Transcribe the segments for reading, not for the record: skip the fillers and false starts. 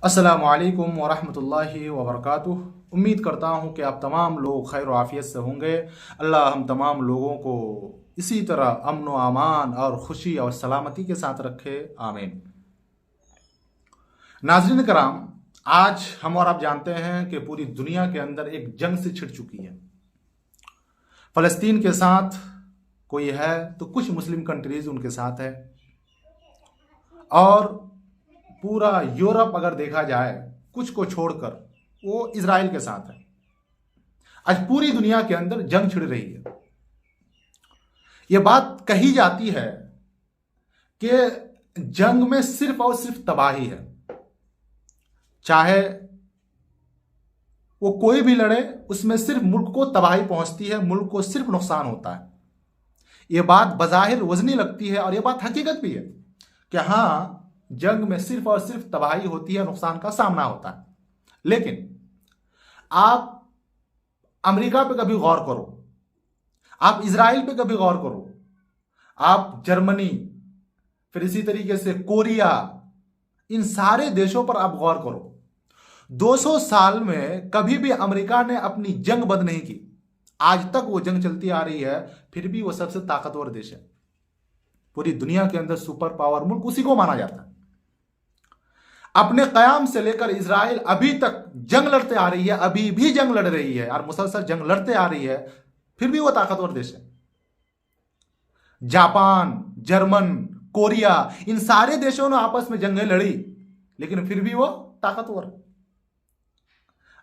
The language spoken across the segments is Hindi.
अस्सलामु अलैकुम वरहमतुल्लाहि वबरकातुह। उम्मीद करता हूँ कि आप तमाम लोग खैर व आफियत से होंगे। अल्लाह हम तमाम लोगों को इसी तरह अमन व अमान और खुशी और सलामती के साथ रखे, आमीन। नाज़रीन कराम, आज हम और आप जानते हैं कि पूरी दुनिया के अंदर एक जंग से छिड़ चुकी है। फ़लस्तीन के साथ कोई है तो कुछ मुस्लिम कंट्रीज उनके साथ है, और पूरा यूरोप अगर देखा जाए कुछ को छोड़कर वो इजराइल के साथ है। आज पूरी दुनिया के अंदर जंग छिड़ रही है। यह बात कही जाती है कि जंग में सिर्फ और सिर्फ तबाही है। चाहे वो कोई भी लड़े, उसमें सिर्फ मुल्क को तबाही पहुंचती है, मुल्क को सिर्फ नुकसान होता है। यह बात बज़ाहिर वजनी लगती है और यह बात हकीकत भी है कि हाँ, जंग में सिर्फ और सिर्फ तबाही होती है, नुकसान का सामना होता है। लेकिन आप अमेरिका पे कभी गौर करो, आप इजराइल पे कभी गौर करो, आप जर्मनी, फिर इसी तरीके से कोरिया, इन सारे देशों पर आप गौर करो। 200 साल में कभी भी अमेरिका ने अपनी जंग बंद नहीं की। आज तक वो जंग चलती आ रही है, फिर भी वो सबसे ताकतवर देश है। पूरी दुनिया के अंदर सुपर पावर मुल्क उसी को माना जाता है। अपने कयाम से लेकर इजराइल अभी तक जंग लड़ते आ रही है, अभी भी जंग लड़ रही है और मुसलसल जंग लड़ते आ रही है, फिर भी वो ताकतवर देश है। जापान, जर्मन, कोरिया, इन सारे देशों ने आपस में जंगें लड़ी, लेकिन फिर भी वो ताकतवर है।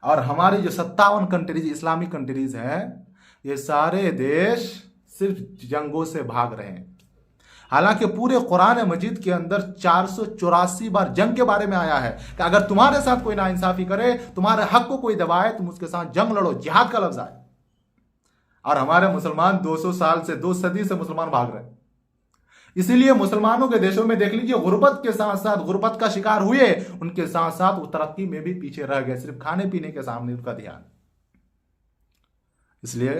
और हमारी जो 57 कंट्रीज इस्लामिक कंट्रीज हैं, ये सारे देश सिर्फ जंगों से भाग रहे हैं। हालांकि पूरे कुरान मजीद के अंदर 484 बार जंग के बारे में आया है कि अगर तुम्हारे साथ कोई नाइंसाफी करे, तुम्हारे हक को कोई दबाए, तुम उसके साथ जंग लड़ो, जिहाद का लफ्ज आए। और हमारे मुसलमान 200 साल से, 2 सदी से मुसलमान भाग रहे हैं। इसीलिए मुसलमानों के देशों में देख लीजिए, गुर्बत के साथ साथ, गुर्बत का शिकार हुए, उनके साथ साथ वो तरक्की में भी पीछे रह गए, सिर्फ खाने पीने के सामने उनका ध्यान। इसलिए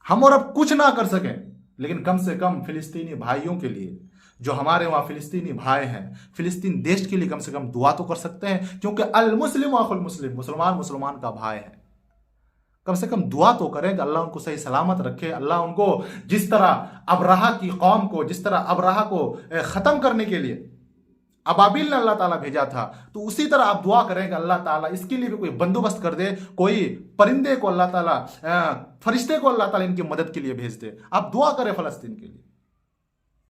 हम और अब कुछ ना कर सकें, लेकिन कम से कम फिलिस्तीनी भाइयों के लिए, जो हमारे वहां फिलिस्तीनी भाई हैं, फिलिस्तीन देश के लिए कम से कम दुआ तो कर सकते हैं, क्योंकि अल मुस्लिम अखुल मुस्लिम, मुसलमान मुसलमान का भाई है। कम से कम दुआ तो करें कि अल्लाह उनको सही सलामत रखे। अल्लाह उनको जिस तरह अबराहा की कौम को, जिस तरह अबराहा को खत्म करने के लिए अबाबिल ने अल्लाह ताला भेजा था, तो उसी तरह आप दुआ करें कि अल्लाह ताला इसके लिए भी कोई बंदोबस्त कर दे, कोई परिंदे को अल्लाह ताला, फरिश्ते को अल्लाह ताला इनकी मदद के लिए भेज दे। आप दुआ करें फ़लस्तीन के लिए।